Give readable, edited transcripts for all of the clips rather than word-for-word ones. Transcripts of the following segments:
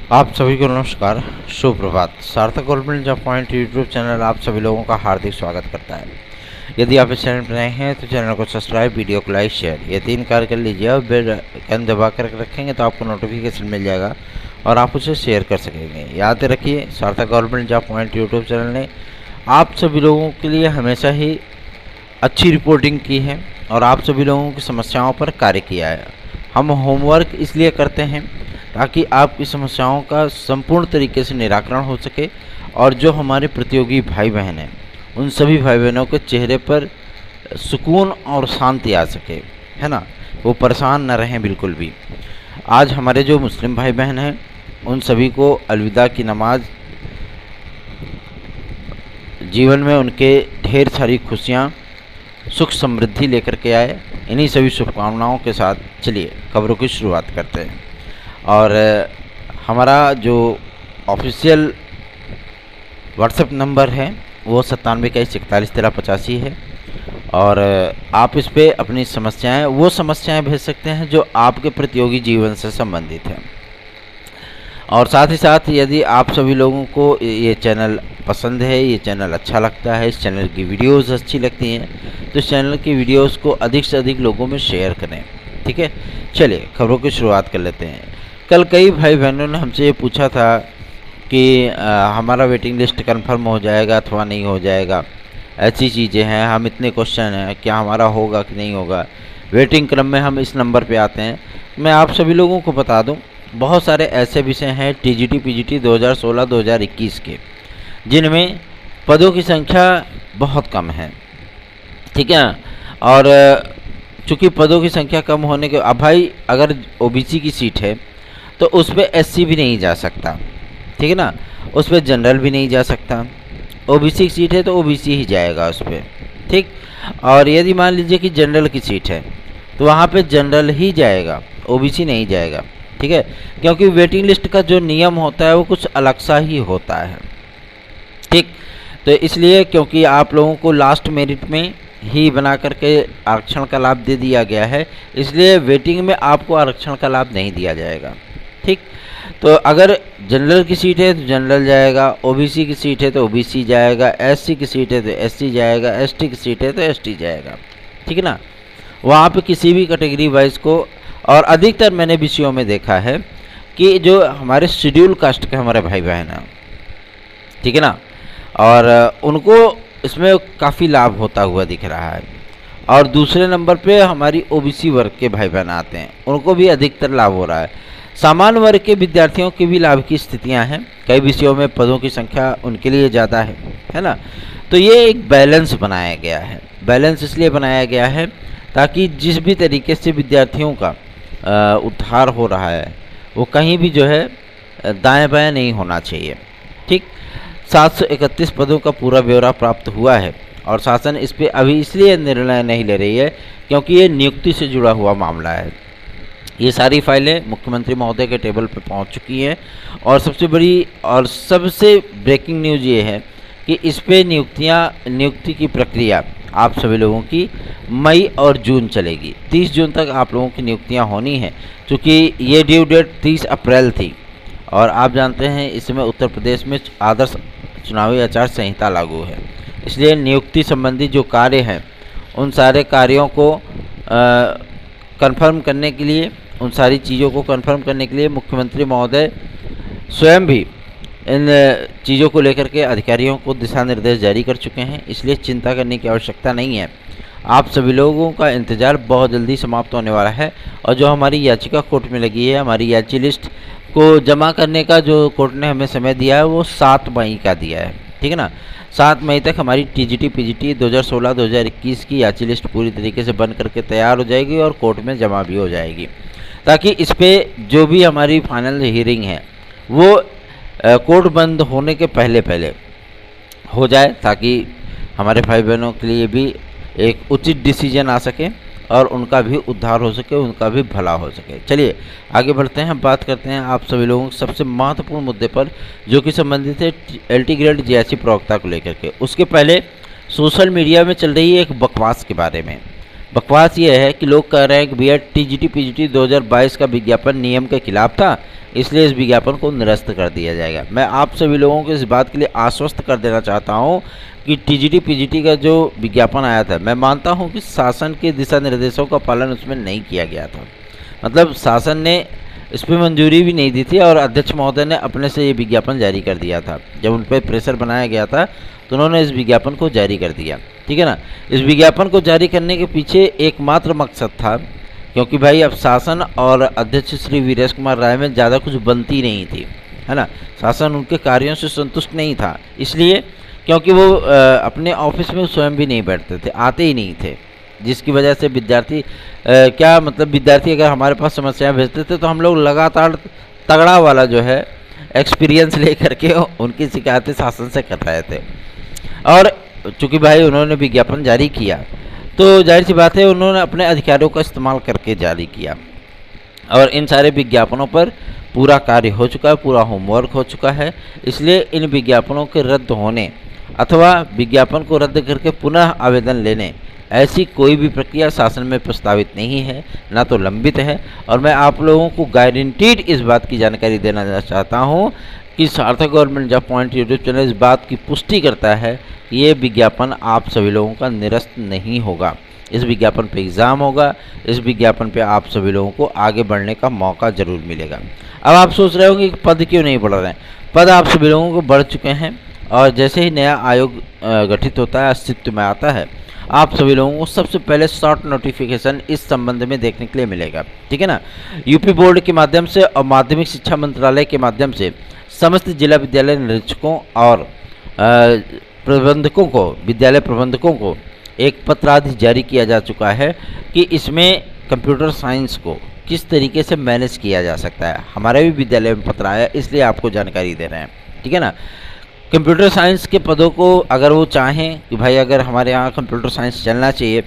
आप सभी को नमस्कार, सुप्रभात। सार्थक government job point YouTube channel आप सभी लोगों का हार्दिक स्वागत करता है। यदि आप इस चैनल पर नए हैं तो चैनल को सब्सक्राइब, वीडियो को लाइक, शेयर ये 3 कार्य कर लीजिए और बेल आइकन दबा कर रखेंगे तो आपको नोटिफिकेशन मिल जाएगा और आप उसे शेयर कर सकेंगे। याद रखिए, सार्थक government job point YouTube channel ने आप सभी लोगों के लिए हमेशा ही अच्छी रिपोर्टिंग की है और आप सभी लोगों की समस्याओं पर कार्य किया है। हम होमवर्क इसलिए करते हैं ताकि आपकी समस्याओं का संपूर्ण तरीके से निराकरण हो सके और जो हमारे प्रतियोगी भाई बहन हैं उन सभी भाई बहनों के चेहरे पर सुकून और शांति आ सके, है ना, वो परेशान न रहें बिल्कुल भी। आज हमारे जो मुस्लिम भाई बहन हैं उन सभी को अलविदा की नमाज, जीवन में उनके ढेर सारी खुशियाँ, सुख समृद्धि लेकर के आए। इन्हीं सभी शुभकामनाओं के साथ चलिए खबरों की शुरुआत करते हैं। और हमारा जो ऑफिशियल व्हाट्सएप नंबर है वो 9721411385 है और आप इस पे अपनी वो समस्याएं भेज सकते हैं जो आपके प्रतियोगी जीवन से संबंधित हैं। और साथ ही साथ यदि आप सभी लोगों को ये चैनल पसंद है, ये चैनल अच्छा लगता है, इस चैनल की वीडियोस अच्छी लगती हैं तो इस चैनल की वीडियोस को अधिक से अधिक लोगों में शेयर करें। ठीक है, चलिए खबरों की शुरुआत कर लेते हैं। कल कई भाई बहनों ने हमसे ये पूछा था कि हमारा वेटिंग लिस्ट कंफर्म हो जाएगा अथवा नहीं हो जाएगा, ऐसी चीज़ें हैं, हम इतने क्वेश्चन हैं, क्या हमारा होगा कि नहीं होगा। वेटिंग क्रम में हम इस नंबर पे आते हैं। मैं आप सभी लोगों को बता दूं, बहुत सारे ऐसे विषय हैं टीजीटी पीजीटी 2016-2021 के जिनमें पदों की संख्या बहुत कम है। ठीक है, और चूँकि पदों की संख्या कम होने के अब भाई अगर ओबीसी की सीट है तो उस पर एससी भी नहीं जा सकता, ठीक है ना, उस पर जनरल भी नहीं जा सकता। ओबीसी की सीट है तो ओबीसी ही जाएगा उस पर, ठीक। और यदि मान लीजिए कि जनरल की सीट है तो वहाँ पे जनरल ही जाएगा, ओबीसी नहीं जाएगा, ठीक है, क्योंकि वेटिंग लिस्ट का जो नियम होता है वो कुछ अलग सा ही होता है, ठीक। तो इसलिए क्योंकि आप लोगों को लास्ट मेरिट में ही बना करके आरक्षण का लाभ दे दिया गया है, इसलिए वेटिंग में आपको आरक्षण का लाभ नहीं दिया जाएगा, ठीक। तो अगर जनरल की सीट है तो जनरल जाएगा, ओबीसी की सीट है तो ओबीसी जाएगा, एससी की सीट है तो एससी जाएगा, एसटी की सीट है तो एसटी जाएगा, ठीक है ना। वहाँ पे किसी भी कैटेगरी वाइज को, और अधिकतर मैंने विषयों में देखा है कि जो हमारे शेड्यूल कास्ट के हमारे भाई बहन हैं, ठीक है ना, और उनको इसमें काफ़ी लाभ होता हुआ दिख रहा है। और दूसरे नंबर पे हमारी ओबीसी वर्ग के भाई बहन आते हैं, उनको भी अधिकतर लाभ हो रहा है। सामान्य वर्ग के विद्यार्थियों की भी लाभ की स्थितियां हैं, कई विषयों में पदों की संख्या उनके लिए ज़्यादा है ना। तो ये एक बैलेंस बनाया गया है। बैलेंस इसलिए बनाया गया है ताकि जिस भी तरीके से विद्यार्थियों का उद्धार हो रहा है वो कहीं भी जो है दाएं बाएं नहीं होना चाहिए, ठीक। 731 पदों का पूरा ब्यौरा प्राप्त हुआ है और शासन इस पर अभी इसलिए निर्णय नहीं ले रही है क्योंकि ये नियुक्ति से जुड़ा हुआ मामला है। ये सारी फाइलें मुख्यमंत्री महोदय के टेबल पर पहुंच चुकी हैं और सबसे बड़ी और सबसे ब्रेकिंग न्यूज़ ये है कि इस पे नियुक्ति की प्रक्रिया आप सभी लोगों की मई और जून चलेगी। 30 जून तक आप लोगों की नियुक्तियां होनी हैं, क्योंकि ये ड्यू डेट 30 अप्रैल थी और आप जानते हैं इस समय उत्तर प्रदेश में आदर्श चुनावी आचार संहिता लागू है, इसलिए नियुक्ति संबंधी जो कार्य हैं उन सारे कार्यों को कंफर्म करने के लिए, उन सारी चीज़ों को कंफर्म करने के लिए मुख्यमंत्री महोदय स्वयं भी इन चीज़ों को लेकर के अधिकारियों को दिशा निर्देश जारी कर चुके हैं, इसलिए चिंता करने की आवश्यकता नहीं है। आप सभी लोगों का इंतज़ार बहुत जल्दी समाप्त होने वाला है और जो हमारी याचिका कोर्ट में लगी है, हमारी याची लिस्ट को जमा करने का जो कोर्ट ने हमें समय दिया है वो 7 मई का दिया है, ठीक है ना। 7 मई तक हमारी टीजीटी पीजीटी 2016-2021 की याची लिस्ट पूरी तरीके से बन करके तैयार हो जाएगी और कोर्ट में जमा भी हो जाएगी, ताकि इस पर जो भी हमारी फाइनल हियरिंग है वो कोर्ट बंद होने के पहले हो जाए, ताकि हमारे भाई बहनों के लिए भी एक उचित डिसीजन आ सके और उनका भी उद्धार हो सके, उनका भी भला हो सके। चलिए आगे बढ़ते हैं, बात करते हैं आप सभी लोगों के सबसे महत्वपूर्ण मुद्दे पर जो कि संबंधित है एलटी ग्रेड जीआईसी प्रवक्ता को लेकर के। उसके पहले सोशल मीडिया में चल रही है एक बकवास के बारे में। बकवास ये है कि लोग कह रहे हैं कि भैया टीजीटी पीजीटी 2022 का विज्ञापन नियम के खिलाफ था, इसलिए इस विज्ञापन को निरस्त कर दिया जाएगा। मैं आप सभी लोगों को इस बात के लिए आश्वस्त कर देना चाहता हूं कि टीजीटी पीजीटी का जो विज्ञापन आया था, मैं मानता हूं कि शासन के दिशा निर्देशों का पालन उसमें नहीं किया गया था। मतलब शासन ने इस पर मंजूरी भी नहीं दी थी और अध्यक्ष महोदय ने अपने से ये विज्ञापन जारी कर दिया था। जब उन पर प्रेशर बनाया गया था तो उन्होंने इस विज्ञापन को जारी कर दिया, ठीक है ना। इस विज्ञापन को जारी करने के पीछे एकमात्र मकसद था, क्योंकि भाई अब शासन और अध्यक्ष श्री वीरेश कुमार राय में ज़्यादा कुछ बनती नहीं थी, है ना। शासन उनके कार्यों से संतुष्ट नहीं था, इसलिए क्योंकि वो अपने ऑफिस में स्वयं भी नहीं बैठते थे, आते ही नहीं थे, जिसकी वजह से विद्यार्थी क्या मतलब विद्यार्थी अगर हमारे पास समस्याएं भेजते थे तो हम लोग लगातार तगड़ा वाला जो है एक्सपीरियंस लेकर के उनकी शिकायतें शासन से कर रहे थे। और चूँकि भाई उन्होंने विज्ञापन जारी किया तो जाहिर सी बात है उन्होंने अपने अधिकारों का इस्तेमाल करके जारी किया, और इन सारे विज्ञापनों पर पूरा कार्य हो चुका है, पूरा होमवर्क हो चुका है। इसलिए इन विज्ञापनों के रद्द होने अथवा विज्ञापन को रद्द करके पुनः आवेदन लेने ऐसी कोई भी प्रक्रिया शासन में प्रस्तावित नहीं है, ना तो लंबित है। और मैं आप लोगों को गारंटीड इस बात की जानकारी देना चाहता हूं कि सार्थक government job point YouTube channel इस बात की पुष्टि करता है कि ये विज्ञापन आप सभी लोगों का निरस्त नहीं होगा। इस विज्ञापन पे एग्ज़ाम होगा, इस विज्ञापन पे आप सभी लोगों को आगे बढ़ने का मौका ज़रूर मिलेगा। अब आप सोच रहे होंगे कि पद क्यों नहीं बढ़ रहे हैं। पद आप सभी लोगों को बढ़ चुके हैं, और जैसे ही नया आयोग गठित होता है, अस्तित्व में आता है, आप सभी लोगों को सबसे पहले शॉर्ट नोटिफिकेशन इस संबंध में देखने के लिए मिलेगा, ठीक है ना। यूपी बोर्ड के माध्यम से और माध्यमिक शिक्षा मंत्रालय के माध्यम से समस्त जिला विद्यालय निरीक्षकों और प्रबंधकों को, विद्यालय प्रबंधकों को एक पत्र आदि जारी किया जा चुका है कि इसमें कंप्यूटर साइंस को किस तरीके से मैनेज किया जा सकता है। हमारे भी विद्यालय में पत्र आया, इसलिए आपको जानकारी दे रहे हैं, ठीक है ना। कंप्यूटर साइंस के पदों को अगर वो चाहें कि भाई अगर हमारे यहाँ कंप्यूटर साइंस चलना चाहिए,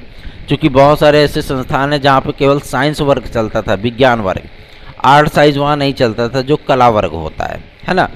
क्योंकि बहुत सारे ऐसे संस्थान हैं जहाँ पर केवल साइंस वर्ग चलता था, विज्ञान वर्ग, आर्ट साइज वहाँ नहीं चलता था, जो कला वर्ग होता है ना।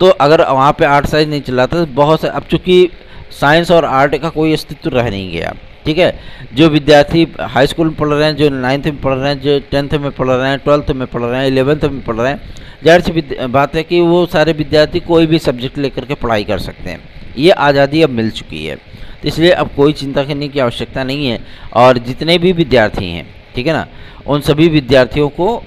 तो अगर वहाँ पे आर्ट साइज नहीं चला था, बहुत से अब चूँकि साइंस और आर्ट का कोई अस्तित्व रह नहीं गया, ठीक है। जो विद्यार्थी हाई स्कूल में पढ़ रहे हैं, जो 9th में पढ़ रहे हैं, जो 10th में पढ़ रहे हैं, 12th में पढ़ रहे हैं, 11th में पढ़ रहे हैं, जाहिर सी बात है कि वो सारे विद्यार्थी कोई भी सब्जेक्ट लेकर के पढ़ाई कर सकते हैं। ये आज़ादी अब मिल चुकी है, तो इसलिए अब कोई चिंता करने की आवश्यकता नहीं है। और जितने भी विद्यार्थी हैं, ठीक है ना, उन सभी विद्यार्थियों को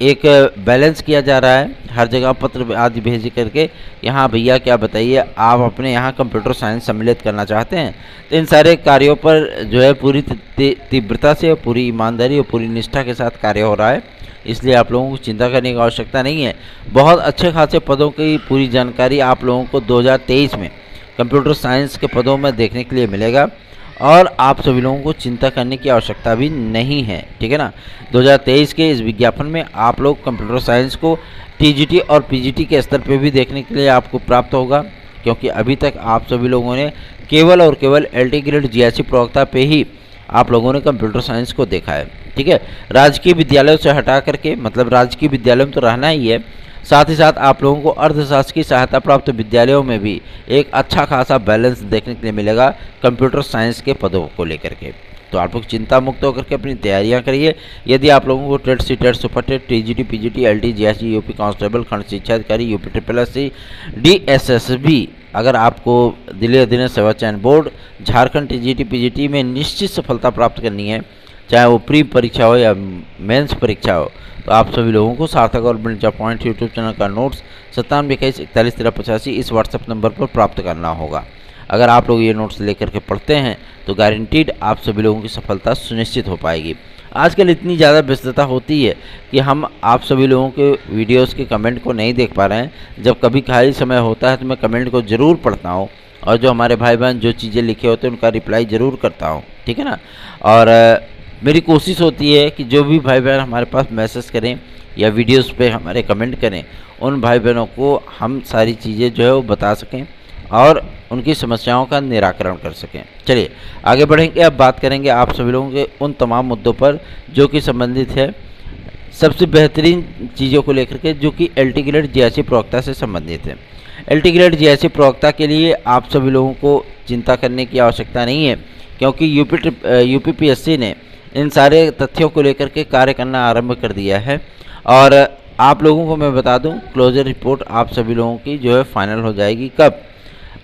एक बैलेंस किया जा रहा है, हर जगह पत्र आदि भेज करके, यहाँ भैया क्या बताइए आप अपने यहाँ कंप्यूटर साइंस सम्मिलित करना चाहते हैं, तो इन सारे कार्यों पर जो है पूरी तीव्रता से, पूरी ईमानदारी और पूरी निष्ठा के साथ कार्य हो रहा है। इसलिए आप लोगों को चिंता करने की आवश्यकता नहीं है। बहुत अच्छे खासे पदों की पूरी जानकारी आप लोगों को 2023 में कंप्यूटर साइंस के पदों में देखने के लिए मिलेगा, और आप सभी लोगों को चिंता करने की आवश्यकता भी नहीं है, ठीक है ना। 2023 के इस विज्ञापन में आप लोग कंप्यूटर साइंस को टीजीटी और पीजीटी के स्तर पे भी देखने के लिए आपको प्राप्त होगा, क्योंकि अभी तक आप सभी लोगों ने केवल और केवल एलटी ग्रेड जीआईसी प्रवक्ता पे ही आप लोगों ने कंप्यूटर साइंस को देखा है, ठीक है। राजकीय विद्यालयों से हटा करके, मतलब राजकीय विद्यालयों में तो रहना ही है, साथ ही साथ आप लोगों को अर्धशासकीय सहायता प्राप्त विद्यालयों में भी एक अच्छा खासा बैलेंस देखने के लिए मिलेगा कंप्यूटर साइंस के पदों को लेकर के। तो आप लोग चिंता मुक्त होकर के अपनी तैयारियां करिए। यदि आप लोगों को TET C TET super TET TGT PGT LT GIC UP constable खंड शिक्षा अधिकारी यूपी ट्रिपल डीएसएसबी, अगर आपको दिल्ली अधीन सेवा चयन बोर्ड झारखंड टीजीटी पीजीटी में निश्चित सफलता प्राप्त करनी है, चाहे वो प्री परीक्षा हो या मेंस परीक्षा हो, तो आप सभी लोगों को सार्थक government job point YouTube channel का नोट्स 9721411385 इस व्हाट्सएप नंबर पर प्राप्त करना होगा। अगर आप लोग ये नोट्स लेकर के पढ़ते हैं तो गारंटीड आप सभी लोगों की सफलता सुनिश्चित हो पाएगी। आजकल इतनी ज़्यादा व्यस्तता होती है कि हम आप सभी लोगों के वीडियोस के कमेंट को नहीं देख पा रहे हैं। जब कभी खाली समय होता है तो मैं कमेंट को ज़रूर पढ़ता हूँ, और जो हमारे भाई बहन जो चीज़ें लिखे होते हैं उनका रिप्लाई ज़रूर करता हूँ, ठीक है ना। और मेरी कोशिश होती है कि जो भी भाई बहन हमारे पास मैसेज करें या वीडियोस पे हमारे कमेंट करें, उन भाई बहनों को हम सारी चीज़ें जो है वो बता सकें और उनकी समस्याओं का निराकरण कर सकें। चलिए आगे बढ़ेंगे। अब बात करेंगे आप सभी लोगों के उन तमाम मुद्दों पर जो कि संबंधित है सबसे बेहतरीन चीज़ों को लेकर के, जो कि एलटी ग्रेड जीआईसी प्रवक्ता से संबंधित है। एलटी ग्रेड जीआईसी प्रवक्ता के लिए आप सभी लोगों को चिंता करने की आवश्यकता नहीं है, क्योंकि यूपीपीएससी ने इन सारे तथ्यों को लेकर के कार्य करना आरंभ कर दिया है। और आप लोगों को मैं बता दूं, क्लोजर रिपोर्ट आप सभी लोगों की जो है फाइनल हो जाएगी कब,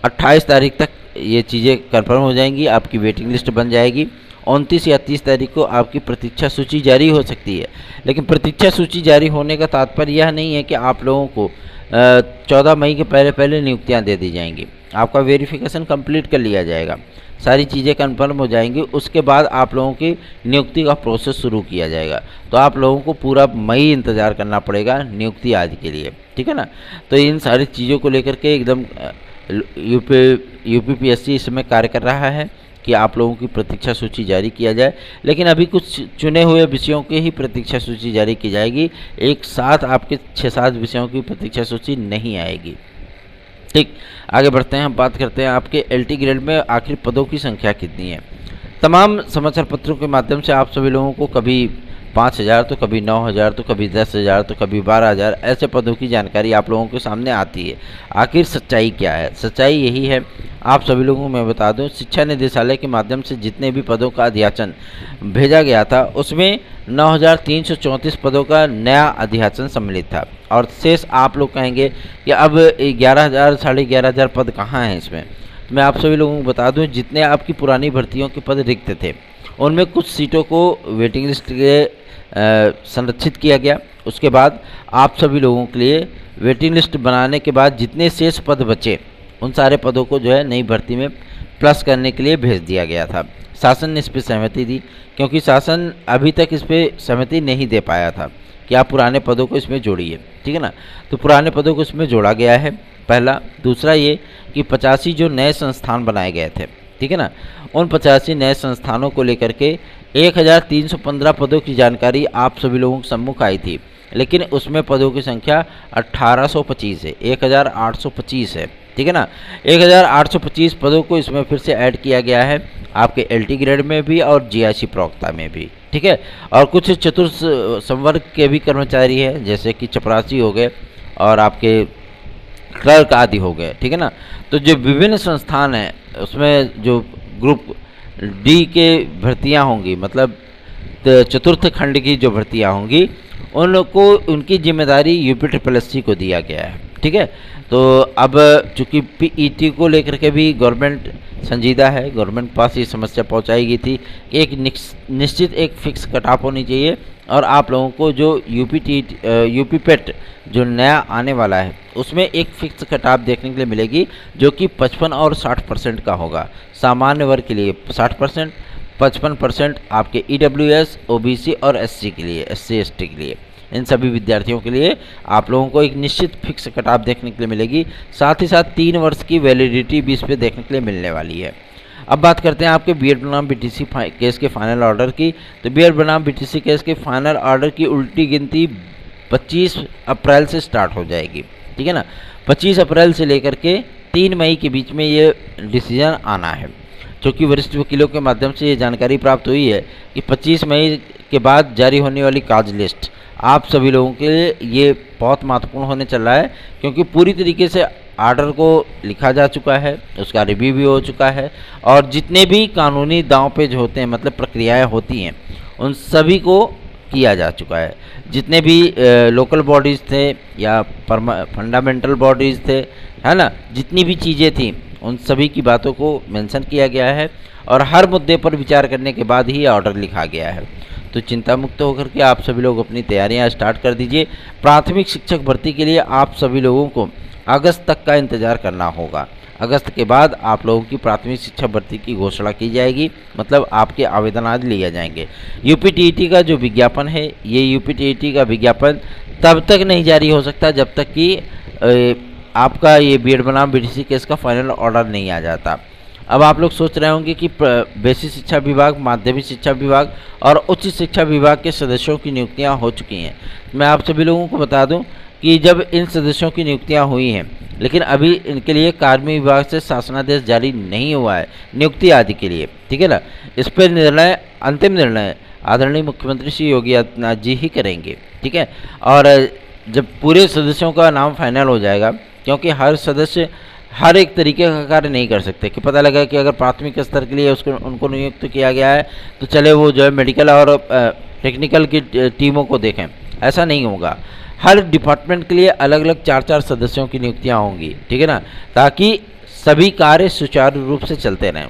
28 तारीख तक ये चीज़ें कंफर्म हो जाएंगी, आपकी वेटिंग लिस्ट बन जाएगी। 29 या 30 तारीख को आपकी प्रतीक्षा सूची जारी हो सकती है। लेकिन प्रतीक्षा सूची जारी होने का तात्पर्य यह नहीं है कि आप लोगों को 14 मई के पहले पहले नियुक्तियां दे दी जाएंगी। आपका वेरिफिकेशन कंप्लीट कर लिया जाएगा, सारी चीज़ें कंफर्म हो जाएंगी, उसके बाद आप लोगों की नियुक्ति का प्रोसेस शुरू किया जाएगा। तो आप लोगों को पूरा मई इंतज़ार करना पड़ेगा नियुक्ति आदि के लिए, ठीक है ना। तो इन सारी चीज़ों को लेकर के एकदम यूपीपीएससी इसमें कार्य कर रहा है कि आप लोगों की प्रतीक्षा सूची जारी किया जाए। लेकिन अभी कुछ चुने हुए विषयों की ही प्रतीक्षा सूची जारी की जाएगी, एक साथ आपके 6-7 विषयों की प्रतीक्षा सूची नहीं आएगी। ठीक, आगे बढ़ते हैं, हम बात करते हैं आपके एलटी ग्रेड में आखिर पदों की संख्या कितनी है। तमाम समाचार पत्रों के माध्यम से आप सभी लोगों को कभी 5,000 तो कभी 9,000 तो कभी 10,000 तो कभी 12,000 ऐसे पदों की जानकारी आप लोगों के सामने आती है। आखिर सच्चाई क्या है? सच्चाई यही है, आप सभी लोगों को मैं बता दूं, शिक्षा निदेशालय के माध्यम से जितने भी पदों का अध्याचन भेजा गया था उसमें 9,334 पदों का नया अध्याचन सम्मिलित था। और शेष आप लोग कहेंगे कि अब 11,000 साढ़े 11,000 पद कहाँ हैं इसमें। तो मैं आप सभी लोगों को बता दूं, जितने आपकी पुरानी भर्तियों के पद रिक्त थे उनमें कुछ सीटों को वेटिंग लिस्ट के संरक्षित किया गया। उसके बाद आप सभी लोगों के लिए वेटिंग लिस्ट बनाने के बाद जितने शेष पद बचे उन सारे पदों को जो है नई भर्ती में प्लस करने के लिए भेज दिया गया था। शासन ने इस पर सहमति दी, क्योंकि शासन अभी तक इस पर सहमति नहीं दे पाया था कि आप पुराने पदों को इसमें जोड़िए, ठीक है ना। तो पुराने पदों को इसमें जोड़ा गया है, पहला। दूसरा ये कि 85 जो नए संस्थान बनाए गए थे, ठीक है ना, उन 85 नए संस्थानों को लेकर के 1,315 पदों की जानकारी आप सभी लोगों के सम्मुख आई थी। लेकिन उसमें पदों की संख्या 1825 है, 1,825 है, ठीक है ना। 1,825 पदों को इसमें फिर से ऐड किया गया है, आपके एलटी ग्रेड में भी और जीआईसी प्रवक्ता में भी, ठीक है। और कुछ चतुर्थ संवर्ग के भी कर्मचारी हैं, जैसे कि चपरासी हो गए और आपके क्लर्क आदि हो गए, ठीक है ना। तो जो विभिन्न संस्थान हैं उसमें जो ग्रुप डी के भर्तियां होंगी, मतलब चतुर्थ खंड की जो भर्तियां होंगी उनको उनकी जिम्मेदारी यूपीएससी को दिया गया है, ठीक है। तो अब चूँकि पीईटी को लेकर के भी गवर्नमेंट संजीदा है, गवर्नमेंट पास ये समस्या पहुंचाई गई थी कि एक निश्चित एक फिक्स कट ऑफ होनी चाहिए और आप लोगों को जो यूपीपेट जो नया आने वाला है उसमें एक फिक्स कट ऑफ देखने के लिए मिलेगी, जो कि 55 और 60% का होगा। सामान्य वर्ग के लिए 60%, 55% आपके ईडब्ल्यूएस, ओबीसी और एससी के लिए, एससी एसटी के लिए, इन सभी विद्यार्थियों के लिए आप लोगों को एक निश्चित फिक्स कट ऑफ देखने के लिए मिलेगी। साथ ही साथ 3 वर्ष की वैलिडिटी भी इस पर देखने के लिए मिलने वाली है। अब बात करते हैं आपके बीएड बनाम बीटीसी केस के फाइनल ऑर्डर की। तो बीएड बनाम बीटीसी केस के फाइनल ऑर्डर की उल्टी गिनती 25 अप्रैल से स्टार्ट हो जाएगी, ठीक है ना। 25 अप्रैल से लेकर के 3 मई के बीच में ये डिसीजन आना है। क्योंकि वरिष्ठ वकीलों के माध्यम से ये जानकारी प्राप्त हुई है कि 25 मई के बाद जारी होने वाली काज लिस्ट आप सभी लोगों के लिए ये बहुत महत्वपूर्ण होने चल रहा है, क्योंकि पूरी तरीके से आर्डर को लिखा जा चुका है, उसका रिव्यू भी हो चुका है और जितने भी कानूनी दांव पेच होते हैं, मतलब प्रक्रियाएं होती हैं, उन सभी को किया जा चुका है। जितने भी लोकल बॉडीज़ थे या फंडामेंटल बॉडीज़ थे, है ना, जितनी भी चीज़ें थी उन सभी की बातों को मेंशन किया गया है और हर मुद्दे पर विचार करने के बाद ही ऑर्डर लिखा गया है। तो चिंता मुक्त होकर के आप सभी लोग अपनी तैयारियां स्टार्ट कर दीजिए। प्राथमिक शिक्षक भर्ती के लिए आप सभी लोगों को अगस्त तक का इंतज़ार करना होगा। अगस्त के बाद आप लोगों की प्राथमिक शिक्षा भर्ती की घोषणा की जाएगी, मतलब आपके आवेदन आज लिए जाएंगे। यूपीटीईटी का जो विज्ञापन है, ये यूपीटीईटी का विज्ञापन तब तक नहीं जारी हो सकता जब तक कि आपका ये बीएड बनाम बीटीसी केस का फाइनल ऑर्डर नहीं आ जाता। अब आप लोग सोच रहे होंगे कि बेसिक शिक्षा विभाग, माध्यमिक शिक्षा विभाग और उच्च शिक्षा विभाग के सदस्यों की नियुक्तियां हो चुकी हैं। मैं आप सभी लोगों को बता दूं कि जब इन सदस्यों की नियुक्तियां हुई हैं, लेकिन अभी इनके लिए कार्मिक विभाग से शासनादेश जारी नहीं हुआ है नियुक्ति आदि के लिए, ठीक है ना। इस पर निर्णय, अंतिम निर्णय आदरणीय मुख्यमंत्री श्री योगी आदित्यनाथ जी ही करेंगे, ठीक है। और जब पूरे सदस्यों का नाम फाइनल हो जाएगा, क्योंकि हर सदस्य हर एक तरीके का कार्य नहीं कर सकते कि पता लगा कि अगर प्राथमिक स्तर के लिए उसको उनको नियुक्त किया गया है तो चले वो जो है मेडिकल और टेक्निकल की टीमों को देखें, ऐसा नहीं होगा। हर डिपार्टमेंट के लिए अलग अलग 4-4 सदस्यों की नियुक्तियां होंगी, ठीक है ना, ताकि सभी कार्य सुचारू रूप से चलते रहें।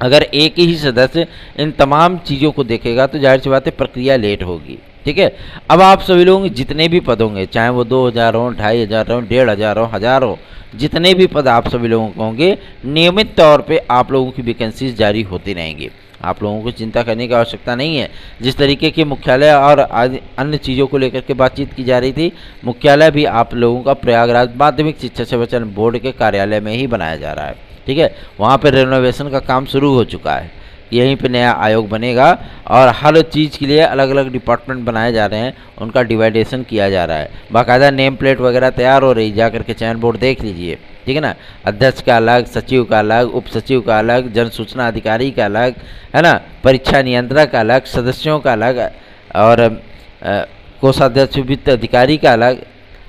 अगर एक ही सदस्य इन तमाम चीज़ों को देखेगा तो जाहिर सी बात है प्रक्रिया लेट होगी, ठीक है। अब आप सभी लोग जितने भी पद होंगे, चाहे वो 2000 हो, 2500 हो, 1500 हो, 1000 हो, जितने भी पद आप सभी लोगों को होंगे, नियमित तौर पे आप लोगों की वैकेंसीज जारी होती रहेंगी। आप लोगों को चिंता करने की आवश्यकता नहीं है। जिस तरीके के मुख्यालय और अन्य चीज़ों को लेकर के बातचीत की जा रही थी, मुख्यालय भी आप लोगों का प्रयागराज माध्यमिक शिक्षा सेवा बोर्ड के कार्यालय में ही बनाया जा रहा है, ठीक है। वहाँ पर रेनोवेशन का काम शुरू हो चुका है, यहीं पे नया आयोग बनेगा और हर चीज़ के लिए अलग अलग डिपार्टमेंट बनाए जा रहे हैं, उनका डिवाइडेशन किया जा रहा है। बाकायदा नेम प्लेट वगैरह तैयार हो रही, जा करके चयन बोर्ड देख लीजिए, ठीक है ना। अध्यक्ष का अलग, सचिव का अलग, उप सचिव का अलग, जन सूचना अधिकारी का अलग, है ना, परीक्षा नियंत्रक का अलग, सदस्यों का अलग और कोषाध्यक्ष वित्त अधिकारी का अलग,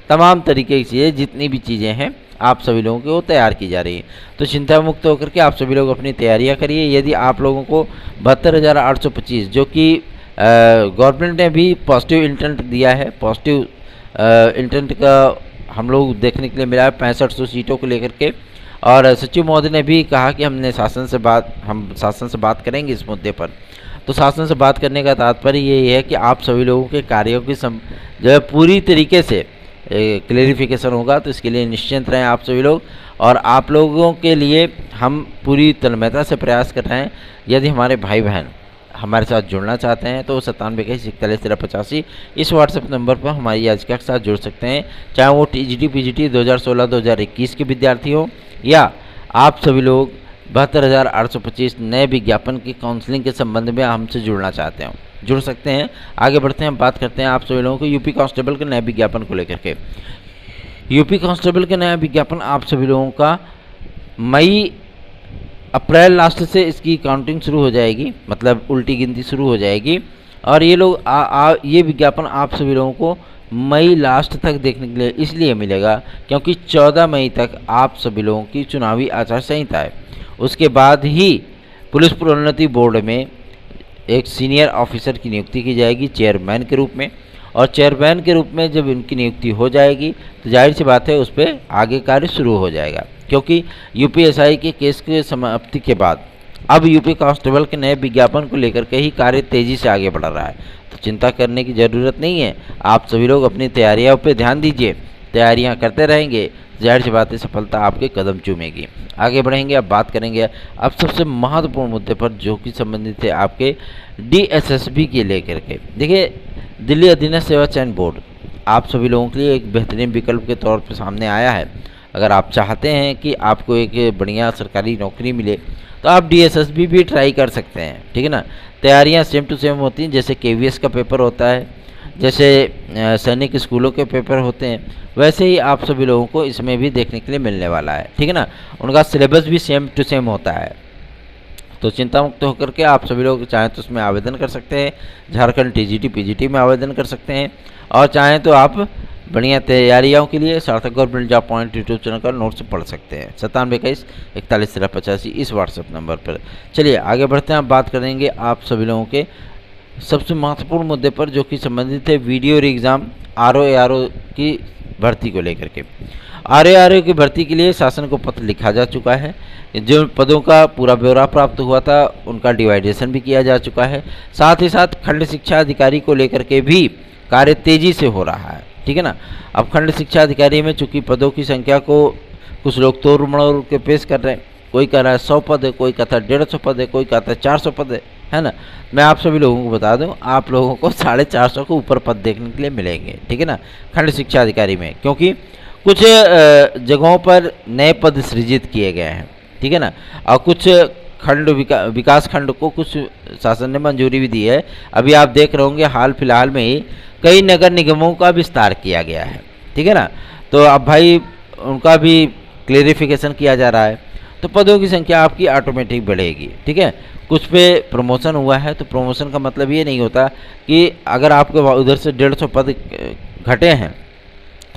तमाम तरीके की चीज़ें, जितनी भी चीज़ें हैं आप सभी लोगों की वो तैयार की जा रही है। तो चिंता मुक्त होकर के आप सभी लोग अपनी तैयारियां करिए। यदि आप लोगों को 72,825 जो कि गवर्नमेंट ने भी पॉजिटिव इंटेंट दिया है, पॉजिटिव इंटेंट का हम लोग देखने के लिए मिला है 6500 सीटों को लेकर के, और सचिव महोदय ने भी कहा कि हम शासन से बात करेंगे इस मुद्दे पर। तो शासन से बात करने का तात्पर्य ये है कि आप सभी लोगों के कार्यों की जो है पूरी तरीके से क्लेरिफिकेशन होगा। तो इसके लिए निश्चिंत रहें आप सभी लोग, और आप लोगों के लिए हम पूरी तन्मयता से प्रयास कर रहे हैं। यदि हमारे भाई बहन हमारे साथ जुड़ना चाहते हैं तो 9721411385 इस व्हाट्सएप नंबर पर हमारी याचिका के साथ जुड़ सकते हैं, चाहे वो TGT PGT 2016-2021 के विद्यार्थी हो या आप सभी लोग 72,825 नए विज्ञापन की काउंसलिंग के संबंध में हमसे जुड़ना चाहते हो, जुड़ सकते हैं। आगे बढ़ते हैं, बात करते हैं आप सभी लोगों को यूपी कांस्टेबल के नए विज्ञापन को लेकर के। यूपी कांस्टेबल के नया विज्ञापन आप सभी लोगों का अप्रैल लास्ट से इसकी काउंटिंग शुरू हो जाएगी, मतलब उल्टी गिनती शुरू हो जाएगी, और ये लोग ये विज्ञापन आप सभी लोगों को मई लास्ट तक देखने के लिए इसलिए मिलेगा क्योंकि 14 मई तक आप सभी लोगों की चुनावी आचार संहिता है। उसके बाद ही पुलिस प्रोन्नति बोर्ड में एक सीनियर ऑफिसर की नियुक्ति की जाएगी चेयरमैन के रूप में, और चेयरमैन के रूप में जब इनकी नियुक्ति हो जाएगी तो जाहिर सी बात है उस पर आगे कार्य शुरू हो जाएगा, क्योंकि यूपीएसआई के केस के समाप्ति के बाद अब यूपी कांस्टेबल के नए विज्ञापन को लेकर के ही कार्य तेज़ी से आगे बढ़ रहा है। तो चिंता करने की ज़रूरत नहीं है, आप सभी लोग अपनी तैयारियों पर ध्यान दीजिए, तैयारियां करते रहेंगे, जाहिर सी बात है सफलता आपके कदम चूमेगी। आगे बढ़ेंगे, अब बात करेंगे अब सबसे महत्वपूर्ण मुद्दे पर जो कि संबंधित है आपके DSSB के लेकर के। देखिए, दिल्ली अधीनस्थ सेवा चयन बोर्ड आप सभी लोगों के लिए एक बेहतरीन विकल्प के तौर पर सामने आया है। अगर आप चाहते हैं कि आपको एक बढ़िया सरकारी नौकरी मिले तो आप DSSB भी ट्राई कर सकते हैं, ठीक है ना। तैयारियां सेम टू सेम होती हैं, जैसे KVS का पेपर होता है, जैसे सैनिक स्कूलों के पेपर होते हैं, वैसे ही आप सभी लोगों को इसमें भी देखने के लिए मिलने वाला है, ठीक है ना। उनका सिलेबस भी सेम टू सेम होता है। तो चिंता मुक्त होकर के आप सभी लोग चाहें तो उसमें आवेदन कर सकते हैं, झारखंड TGT PGT में आवेदन कर सकते हैं, और चाहें तो आप बढ़िया तैयारियों के लिए सार्थक government job point YouTube channel का नोट्स पढ़ सकते हैं 9721411385 इस व्हाट्सएप नंबर पर। चलिए आगे बढ़ते हैं, आप बात करेंगे आप सभी लोगों के सबसे महत्वपूर्ण मुद्दे पर जो कि संबंधित है वीडियो एग्ज़ाम RO की भर्ती को लेकर के। RO की भर्ती के लिए शासन को पत्र लिखा जा चुका है, जो पदों का पूरा ब्यौरा प्राप्त हुआ था उनका डिवाइडेशन भी किया जा चुका है, साथ ही साथ खंड शिक्षा अधिकारी को लेकर के भी कार्य तेज़ी से हो रहा है, ठीक है ना। अब खंड शिक्षा अधिकारी में चूँकि पदों की संख्या को कुछ लोग तोड़ मड़ोड़ के पेश कर रहे हैं, कोई कह रहा है 100 पद है, कोई कहता है 150 पद है, कोई कहता है 400 पद है ना। मैं आप सभी लोगों को बता दूं, आप लोगों को 450 के ऊपर पद देखने के लिए मिलेंगे, ठीक है ना, खंड शिक्षा अधिकारी में, क्योंकि कुछ जगहों पर नए पद सृजित किए गए हैं, ठीक है ना, और कुछ खंड विकास खंड को कुछ शासन ने मंजूरी भी दी है। अभी आप देख रहे होंगे हाल फिलहाल में ही कई नगर निगमों का विस्तार किया गया है, ठीक है ना। तो अब भाई उनका भी क्लेरिफिकेशन किया जा रहा है, तो पदों की संख्या आपकी ऑटोमेटिक बढ़ेगी, ठीक है। कुछ पे प्रमोशन हुआ है, तो प्रमोशन का मतलब ये नहीं होता कि अगर आपके उधर से 150 पद घटे हैं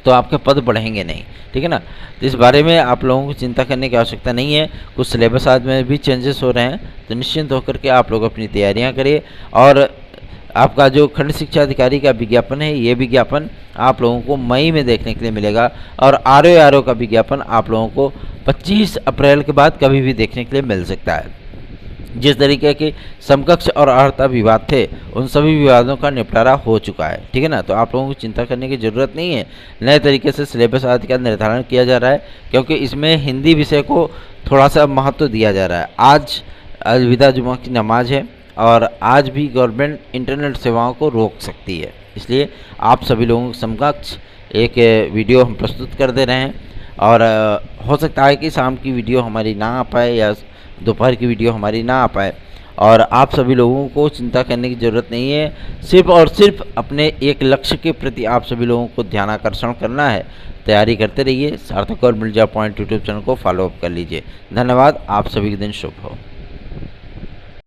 तो आपके पद बढ़ेंगे नहीं, ठीक है ना। तो इस बारे में आप लोगों को चिंता करने की आवश्यकता नहीं है। कुछ सिलेबस आज में भी चेंजेस हो रहे हैं, तो निश्चिंत होकर के आप लोग अपनी तैयारियां करिए। और आपका जो खंड शिक्षा अधिकारी का विज्ञापन है, ये विज्ञापन आप लोगों को मई में देखने के लिए मिलेगा। और आरओ का विज्ञापन आप लोगों को 25 अप्रैल के बाद कभी भी देखने के लिए मिल सकता है। जिस तरीके के समकक्ष और अर्हता विवाद थे, उन सभी विवादों का निपटारा हो चुका है, ठीक है ना। तो आप लोगों को चिंता करने की ज़रूरत नहीं है। नए तरीके से सिलेबस आदि का निर्धारण किया जा रहा है, क्योंकि इसमें हिंदी विषय को थोड़ा सा महत्व दिया जा रहा है। आज अलविदा जुमा की नमाज है, और आज भी गवर्नमेंट इंटरनेट सेवाओं को रोक सकती है। इसलिए आप सभी लोगों के समकक्ष एक वीडियो हम प्रस्तुत कर दे रहे हैं। और हो सकता है कि शाम की वीडियो हमारी ना आ पाए, या दोपहर की वीडियो हमारी ना आ पाए। और आप सभी लोगों को चिंता करने की ज़रूरत नहीं है। सिर्फ और सिर्फ अपने एक लक्ष्य के प्रति आप सभी लोगों को ध्यानाकर्षण करना है। तैयारी करते रहिए। सार्थक और मिर्जा पॉइंट यूट्यूब चैनल को फॉलोअप कर लीजिए। धन्यवाद। आप सभी के दिन शुभ हो।